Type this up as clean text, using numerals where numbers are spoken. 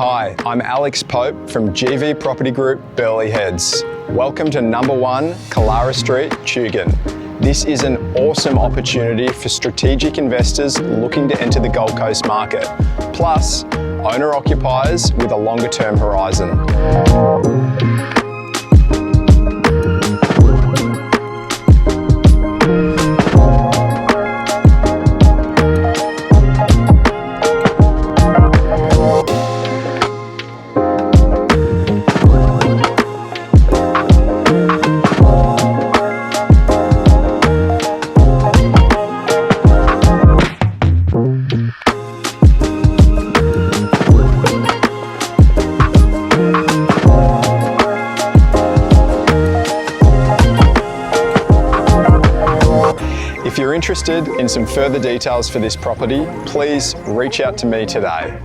Hi, I'm Alex Pope from GV Property Group, Burleigh Heads. Welcome to number 1 Kallara Street, Tugun. This is an awesome opportunity for strategic investors looking to enter the Gold Coast market, plus owner-occupiers with a longer-term horizon. If you're interested in some further details for this property, please reach out to me today.